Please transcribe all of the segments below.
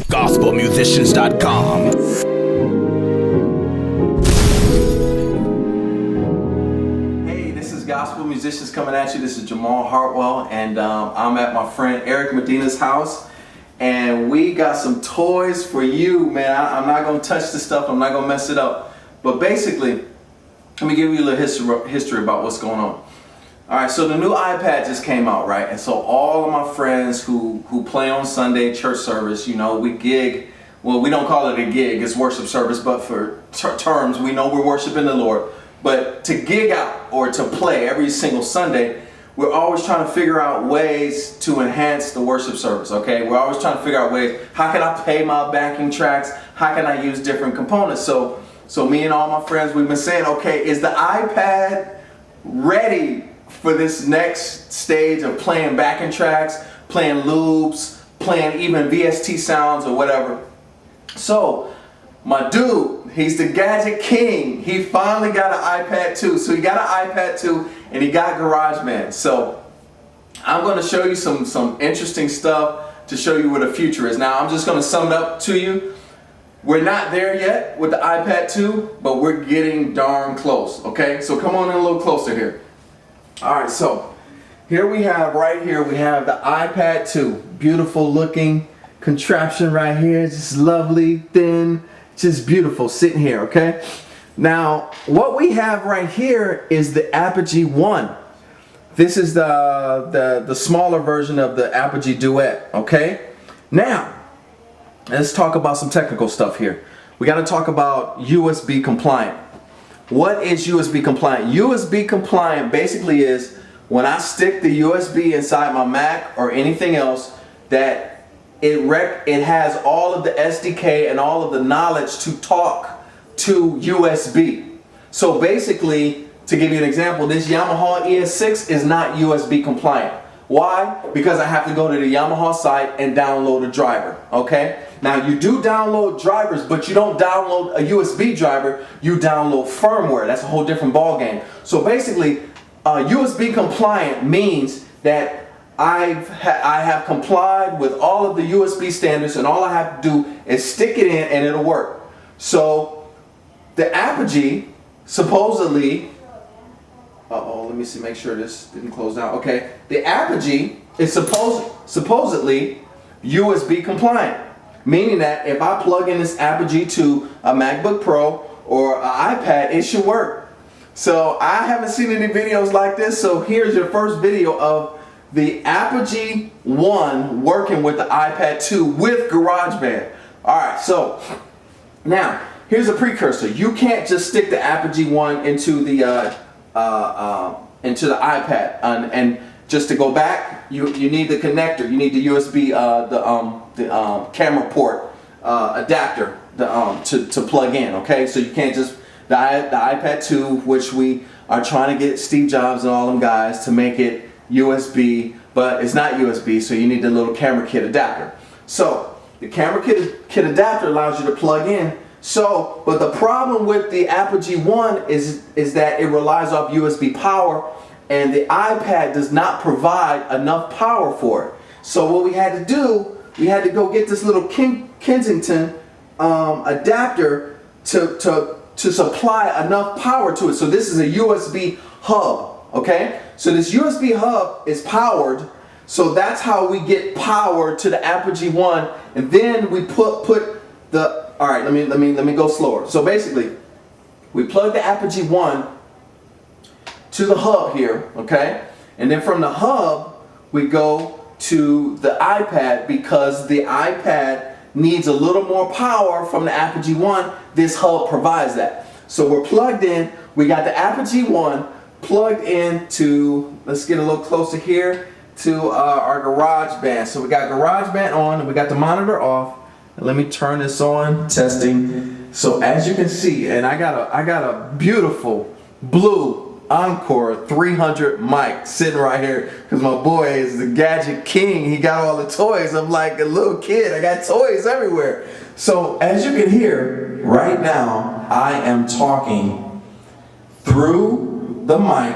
GospelMusicians.com. Hey, this is Gospel Musicians coming at you. This is Jamal Hartwell, and I'm at my friend Eric Medina's house, and we got some toys for you, man. I'm not going to touch this stuff. I'm not going to mess it up. But basically, let me give you a little history about what's going on. Alright, so the new iPad just came out, right? And so all of my friends who play on Sunday church service, you know, we gig. Well, we don't call it a gig, it's worship service, but for terms, we know we're worshiping the Lord. But to gig out or to play every single Sunday, we're always trying to figure out ways to enhance the worship service, okay? We're always trying to figure out ways, how can I play my backing tracks? How can I use different components? So me and all my friends, we've been saying, okay, is the iPad ready for this next stage of playing backing tracks, playing loops, playing even VST sounds or whatever? So my dude, he's the gadget king. He finally got an iPad 2. So he got an iPad 2 and he got GarageBand. So I'm going to show you some interesting stuff to show you what the future is. Now I'm just going to sum it up to you. We're not there yet with the iPad 2, but we're getting darn close, okay? So come on in a little closer here. Alright, so here we have the iPad 2. Beautiful looking contraption right here. Just lovely, thin, just beautiful sitting here, okay? Now, what we have right here is the Apogee One. This is the smaller version of the Apogee Duet, okay? Now, let's talk about some technical stuff here. We got to talk about USB compliant. What is USB compliant? USB compliant basically is when I stick the USB inside my Mac or anything else, that it has all of the SDK and all of the knowledge to talk to USB. So basically, to give you an example, this Yamaha ES6 is not USB compliant. Why? Because I have to go to the Yamaha site and download a driver, okay? Now you do download drivers, but you don't download a USB driver, you download firmware. That's a whole different ball game. So basically, USB compliant means that I have complied with all of the USB standards, and all I have to do is stick it in and it'll work. So the Apogee supposedly, let me see, make sure this didn't close down. Okay, the Apogee is supposedly USB compliant, meaning that if I plug in this Apogee to a MacBook Pro or an iPad, it should work. So I haven't seen any videos like this, so here's your first video of the Apogee One working with the iPad 2 with GarageBand. Alright, so now here's a precursor. You can't just stick the Apogee One into the iPad, and just to go back, you need the connector. You need the USB, the camera port adapter to plug in. Okay, so you can't just the iPad 2, which we are trying to get Steve Jobs and all them guys to make it USB, but it's not USB, so you need the little camera kit adapter. So the camera kit adapter allows you to plug in. So, but the problem with the Apogee One is that it relies off USB power, and the iPad does not provide enough power for it. So what we had to do, we had to go get this little Kensington adapter to supply enough power to it. So this is a USB hub, okay? So this USB hub is powered, so that's how we get power to the Apogee One, and then we put the, all right, let me go slower. So basically, we plug the Apogee One to the hub here, okay? And then from the hub, we go to the iPad, because the iPad needs a little more power from the Apogee One. This hub provides that. So we're plugged in. We got the Apogee One plugged into, let's get a little closer here, to our GarageBand. So we got GarageBand on, and we got the monitor off. And let me turn this on, testing. So as you can see, and I got a beautiful blue Encore 300 mic sitting right here, because my boy is the gadget king. He got all the toys. I'm like a little kid. I got toys everywhere. So as you can hear right now, I am talking through the mic,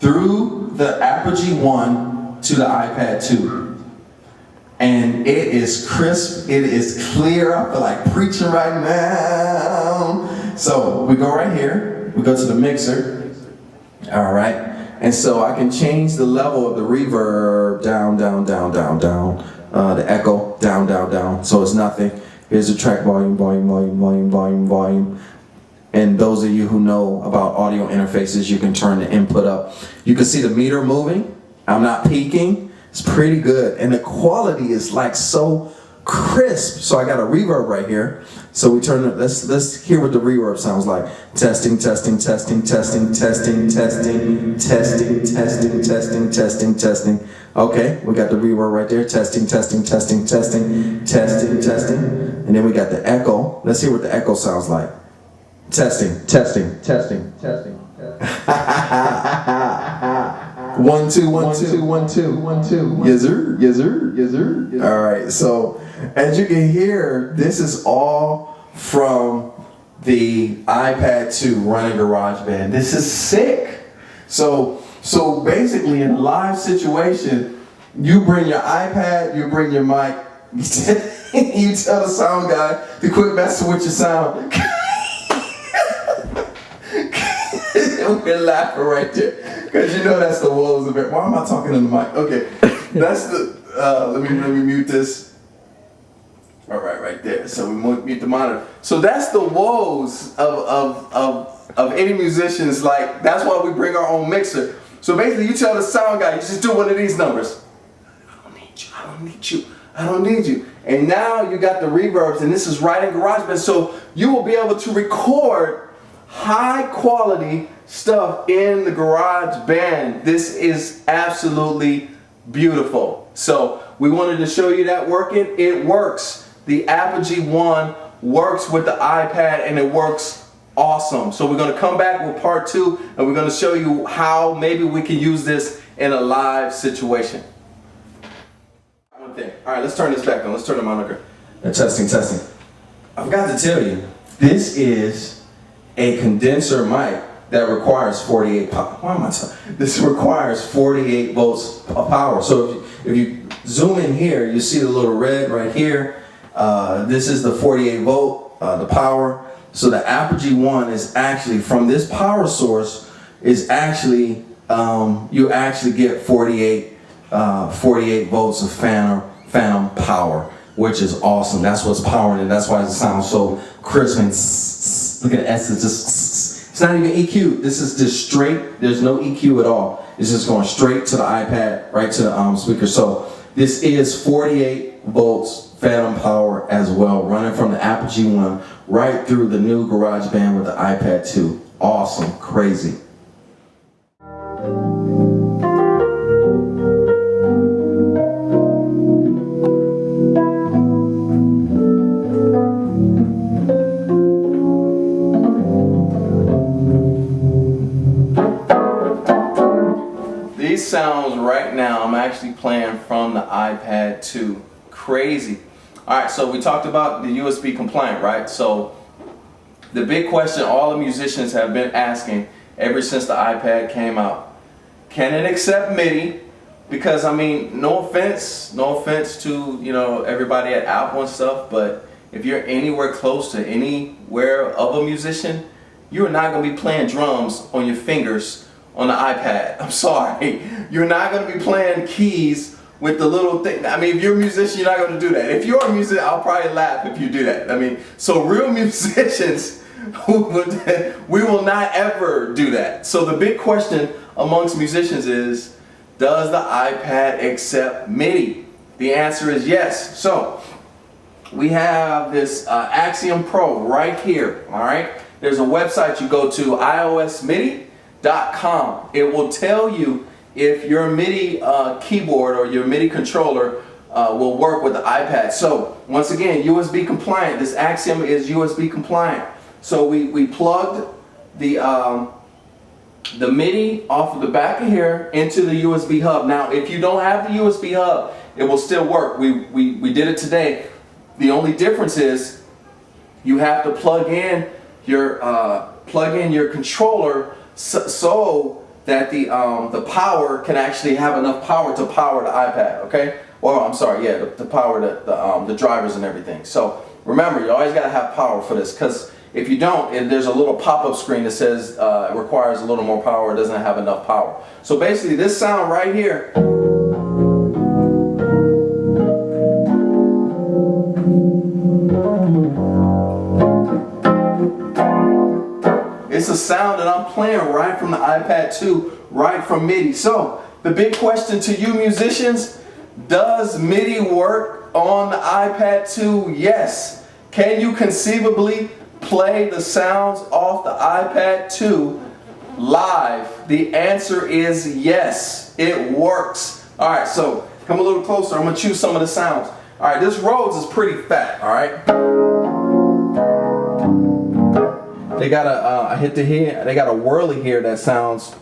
through the Apogee One to the iPad 2. and it is crisp, it is clear. I feel like preaching right now. So we go right here, we go to the mixer, all right, and so I can change the level of the reverb down, down, down, down, down, the echo down, down, down, so it's nothing. Here's the track volume, volume, volume, volume, volume, volume. And those of you who know about audio interfaces, you can turn the input up. You can see the meter moving. I'm not peaking. It's pretty good. And the quality is like so crisp. So I got a reverb right here. So we turn it, let's hear what the reverb sounds like. Testing, testing, testing, testing, testing, testing, testing, testing, testing, testing, testing. Okay, we got the reverb right there. Testing, testing, testing, testing, testing, testing. And then we got the echo. Let's hear what the echo sounds like. Testing, testing, testing, testing. 1 2 1 2 1 2 1 2. Yes sir, yes sir, yes sir. All right. So as you can hear, this is all from the iPad 2 running GarageBand. This is sick. So basically, in a live situation, you bring your iPad, you bring your mic, you tell the sound guy to quit messing with your sound. We're laughing right there, because you know that's the woes of it. Why am I talking in the mic? Okay, that's the. Let me mute this. All right there. So we mute the monitor. So that's the woes of any musicians. Like, that's why we bring our own mixer. So basically, you tell the sound guy, you just do one of these numbers. I don't need you. I don't need you. I don't need you. And now you got the reverbs, and this is right in GarageBand. So you will be able to record high quality stuff in the GarageBand. This is absolutely beautiful. So we wanted to show you that working. It works. The Apogee One works with the iPad, and it works awesome. So we're going to come back with part 2, and we're going to show you how maybe we can use this in a live situation. One thing. All right, let's turn this back on. Let's turn the monitor. Testing, testing. I forgot to tell you, this is a condenser mic that requires 48 power. Why am I talking? This requires 48 volts of power. So if you zoom in here, you see the little red right here. This is the 48 volt, the power. So the Apogee One is actually, from this power source, is actually, you actually get 48 volts of phantom power, which is awesome. That's what's powering it. That's why it sounds so crisp and look at the S, it's just, it's not even EQ. This is just straight. There's no EQ at all. It's just going straight to the iPad, right to the speaker. So this is 48 volts phantom power as well, running from the Apogee One right through the new GarageBand with the iPad 2. Awesome, crazy. These sounds right now, I'm actually playing from the iPad 2. Crazy. Alright, so we talked about the USB compliant, right? So the big question all the musicians have been asking ever since the iPad came out, can it accept MIDI? Because I mean, no offense to, you know, everybody at Apple and stuff, but if you're anywhere close to anywhere of a musician, you're not going to be playing drums on your fingers on the iPad. I'm sorry. You're not going to be playing keys with the little thing. I mean, if you're a musician, you're not going to do that. If you're a musician, I'll probably laugh if you do that. I mean, so real musicians, we will not ever do that. So the big question amongst musicians is, does the iPad accept MIDI? The answer is yes. So we have this Axiom Pro right here, all right? There's a website you go to, iosmidi.com. It will tell you if your MIDI keyboard or your MIDI controller will work with the iPad. So once again, USB compliant. This Axiom is USB compliant. So we plugged the MIDI off of the back of here into the USB hub. Now if you don't have the USB hub, it will still work. We did it today. The only difference is you have to plug in your controller so that the power can actually have enough power to power the iPad, okay? Or I'm sorry, yeah, to power the drivers and everything. So remember, you always got to have power for this, because if you don't, there's a little pop-up screen that says it requires a little more power, it doesn't have enough power. So basically this sound right here, it's a sound that I'm playing right from the iPad 2, right from MIDI. So the big question to you musicians, does MIDI work on the iPad 2? Yes. Can you conceivably play the sounds off the iPad 2 live? The answer is yes, it works. Alright, so come a little closer. I'm going to choose some of the sounds. Alright, this Rhodes is pretty fat, alright? They got a, I hit the here, they got a whirly here that sounds.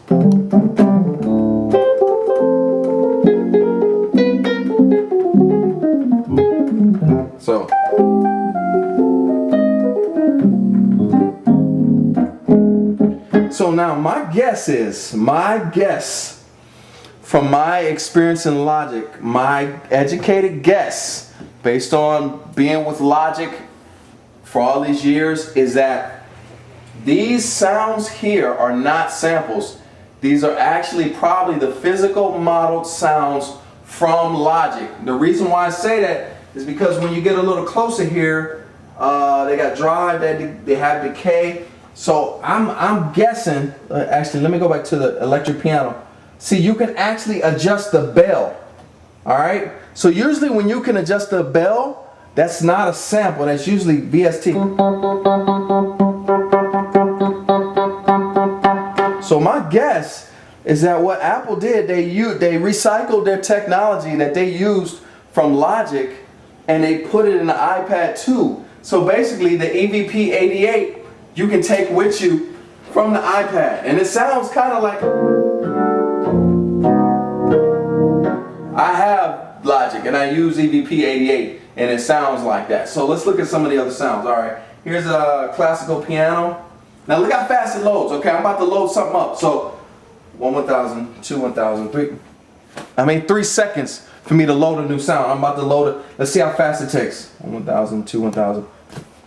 So now my guess from my experience in Logic, my educated guess based on being with Logic for all these years, is that these sounds here are not samples. These are actually probably the physical modeled sounds from Logic. The reason why I say that is because when you get a little closer here, they got drive, they have decay. So I'm guessing, actually let me go back to the electric piano. See, you can actually adjust the bell. Alright? So usually when you can adjust the bell, that's not a sample, that's usually VST. So my guess is that what Apple did, they recycled their technology that they used from Logic and they put it in the iPad 2. So basically the EVP88 you can take with you from the iPad, and it sounds kind of like, I have Logic and I use EVP88 and it sounds like that. So let's look at some of the other sounds. Alright, here's a classical piano. Now look how fast it loads. Okay, I'm about to load something up. So 1,000, 2, 1,000, 3. 3 seconds for me to load a new sound. I'm about to load it. Let's see how fast it takes. 1,000, 2, 1,000.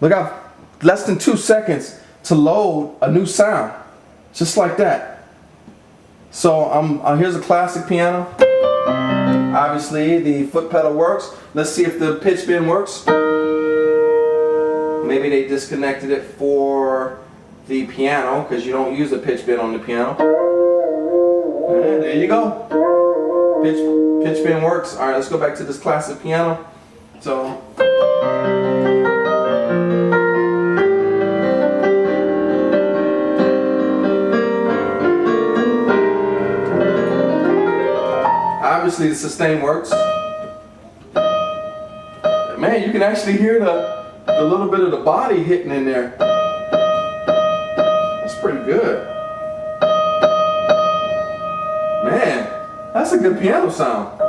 Look how less than 2 seconds to load a new sound, just like that. So here's a classic piano. Obviously the foot pedal works. Let's see if the pitch bend works. Maybe they disconnected it for the piano because you don't use a pitch bend on the piano. And there you go. Pitch bend works. All right, let's go back to this classic piano. So. Obviously the sustain works. Man, you can actually hear the little bit of the body hitting in there. That's pretty good. Man, that's a good piano sound.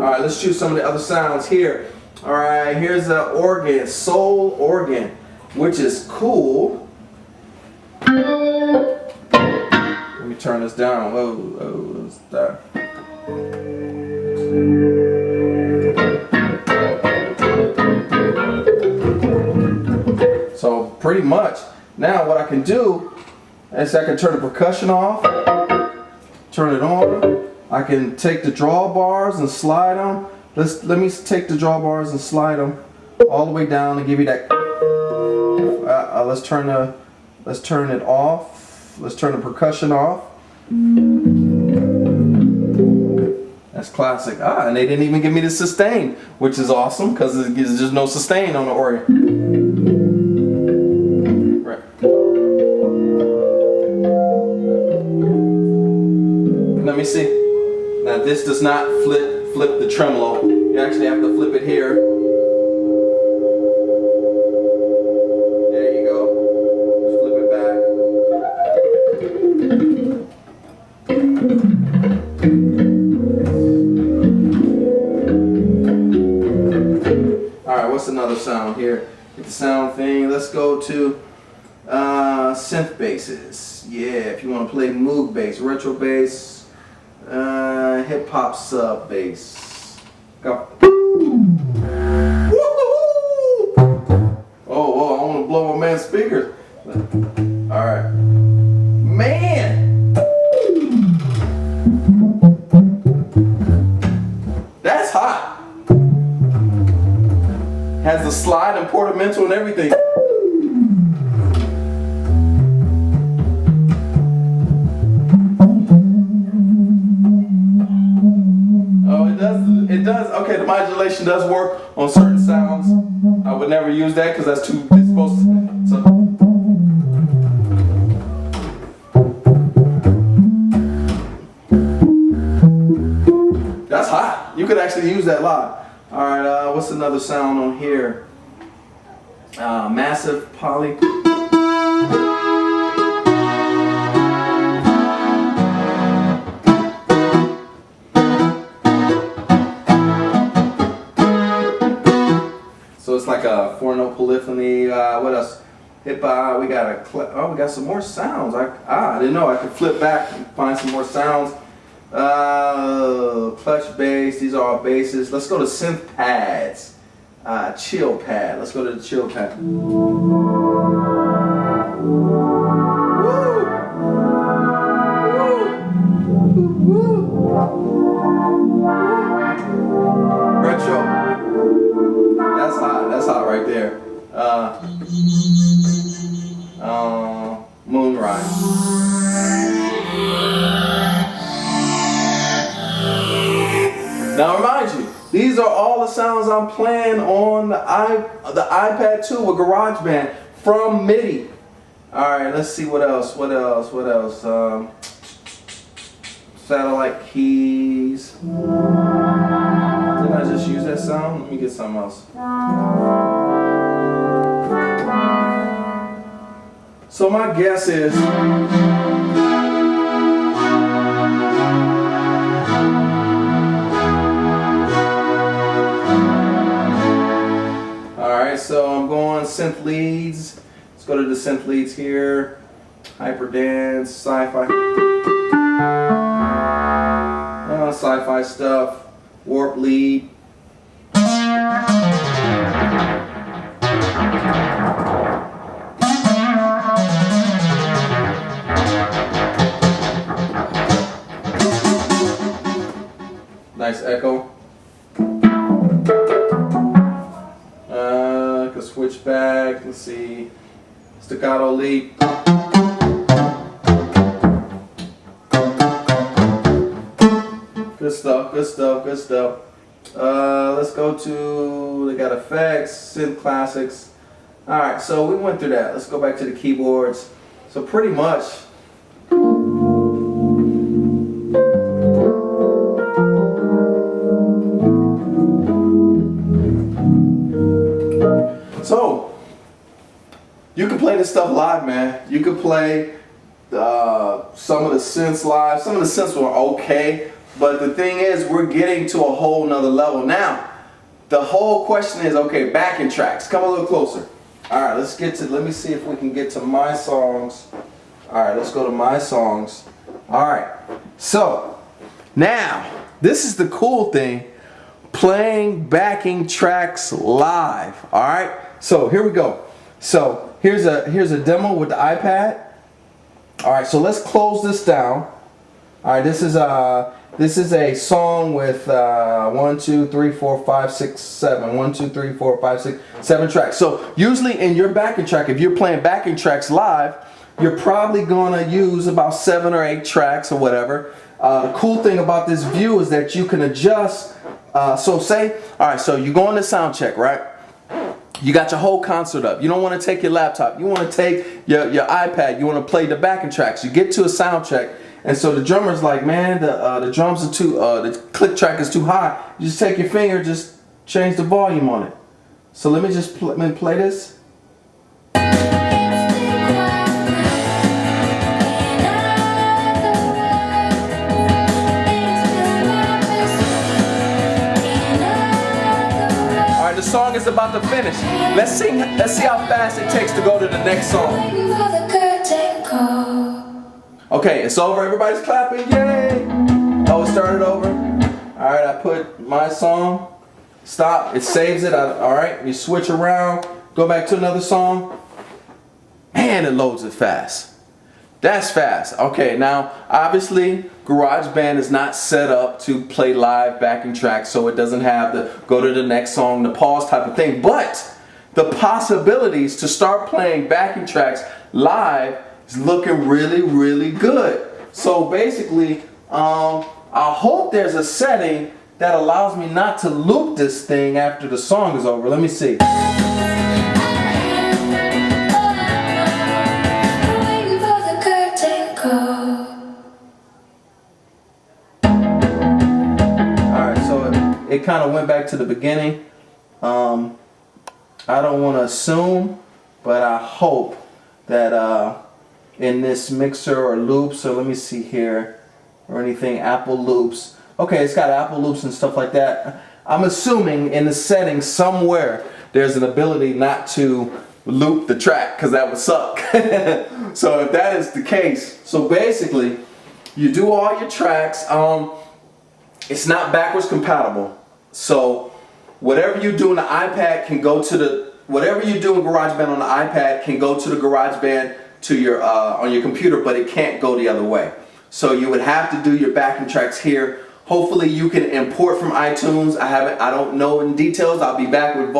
Alright, let's choose some of the other sounds here. Alright, here's an organ, soul organ, which is cool. Let me turn this down. Whoa, what's that? So pretty much, now what I can do is I can turn the percussion off, turn it on. I can take the drawbars and slide them. Let me take the drawbars and slide them all the way down and give you that. Let's turn it off. Let's turn the percussion off. That's classic. And they didn't even give me the sustain, which is awesome because there's just no sustain on the organ. Right. Let me see. Now this does not flip the tremolo. You actually have to flip it here. Alright, what's another sound here? Get the sound thing. Let's go to synth basses. Yeah, if you want to play Moog bass, retro bass, hip hop sub bass. Go. Oh, whoa, I want to blow my man's speakers. Alright. Man! That's hot. Has the slide and portamento and everything. Oh, it does. Okay, the modulation does work on certain sounds. I would never use that because that's too, it's supposed to, so. That's hot. You could actually use that live. Alright, what's another sound on here? Massive poly. So it's like a 4-note polyphony. What else? Hip hop. We got we got some more sounds. I didn't know I could flip back and find some more sounds. Clutch bass. These are all basses. Let's go to Synth Pads. Chill pad. Let's go to the chill pad. Woo! Retro. That's hot right there. Moonrise. Now remind you, these are all the sounds I'm playing on the iPad 2 with GarageBand from MIDI. Alright, let's see what else. Satellite keys. Didn't I just use that sound? Let me get something else. So my guess is so I'm going synth leads. Let's go to the synth leads here. Hyperdance, sci-fi. Sci-fi stuff. Warp lead. Nice echo. Switch back, let's see, staccato lead. Good stuff. Let's go to, they got effects, synth classics. Alright, so we went through that. Let's go back to the keyboards. So pretty much, so, you can play this stuff live, man. You can play some of the synths live. Some of the synths were okay, but the thing is, we're getting to a whole nother level. Now, the whole question is, okay, backing tracks. Come a little closer. All right, let me see if we can get to my songs. All right, let's go to my songs. All right, so, now, this is the cool thing, playing backing tracks live, all right? So here we go. So here's a demo with the iPad. All right, so let's close this down. All right, this is a song with 1, 2, 3, 4, 5, 6, 7. 1, 2, 3, 4, 5, 6, 7 tracks. So usually in your backing track, if you're playing backing tracks live, you're probably gonna use about 7 or 8 tracks or whatever. The cool thing about this view is that you can adjust. So say, all right, so you go on the sound check, right? You got your whole concert up. You don't want to take your laptop. You want to take your iPad. You want to play the backing tracks. You get to a sound check, and so the drummer's like, man, the drums are too, the click track is too high. You just take your finger, just change the volume on it. So let me just play this. The song is about to finish. Let's see how fast it takes to go to the next song. Okay, it's over. Everybody's clapping. Yay! Oh, it started over. All right, I put my song. Stop. It saves it. All right, you switch around. Go back to another song. Man, it loads it fast. That's fast. Okay, now obviously GarageBand is not set up to play live backing tracks, so it doesn't have the go to the next song, the pause type of thing. But the possibilities to start playing backing tracks live is looking really, really good. So basically, I hope there's a setting that allows me not to loop this thing after the song is over. Let me see. It kind of went back to the beginning. I don't want to assume, but I hope that in this mixer or loops, so let me see here, or anything, Apple loops. Okay, it's got Apple loops and stuff like that. I'm assuming in the settings somewhere there's an ability not to loop the track, because that would suck. So if that is the case, so basically you do all your tracks. It's not backwards compatible. So whatever you do on the iPad can go to the, whatever you do in GarageBand on the iPad can go to the GarageBand to your on your computer, but it can't go the other way. So you would have to do your backing tracks here. Hopefully you can import from iTunes. I don't know in details. I'll be back with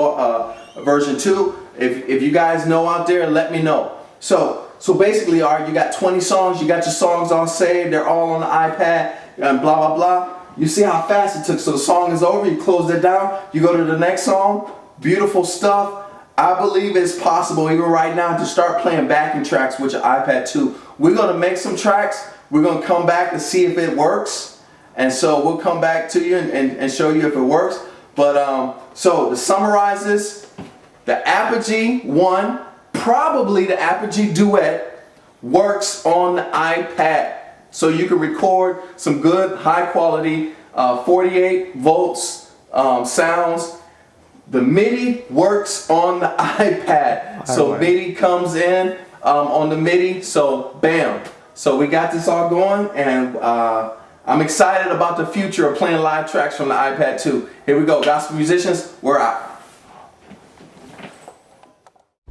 version 2. If you guys know out there, let me know. So basically, all right, you got 20 songs. You got your songs all saved. They're all on the iPad and blah blah blah. You see how fast it took. So the song is over, you close it down, you go to the next song. Beautiful stuff. I believe it's possible even right now to start playing backing tracks with your iPad too. We're going to make some tracks. We're going to come back to see if it works. And so we'll come back to you and show you if it works. But so to summarize this, the Apogee One, probably the Apogee Duet, works on the iPad. So you can record some good high quality 48 volts sounds. The MIDI works on the iPad. So MIDI comes in on the MIDI, so bam. So we got this all going, and I'm excited about the future of playing live tracks from the iPad too. Here we go, gospel musicians, we're out.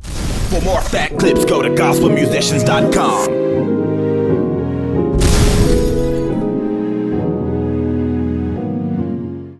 For more fat clips, go to gospelmusicians.com.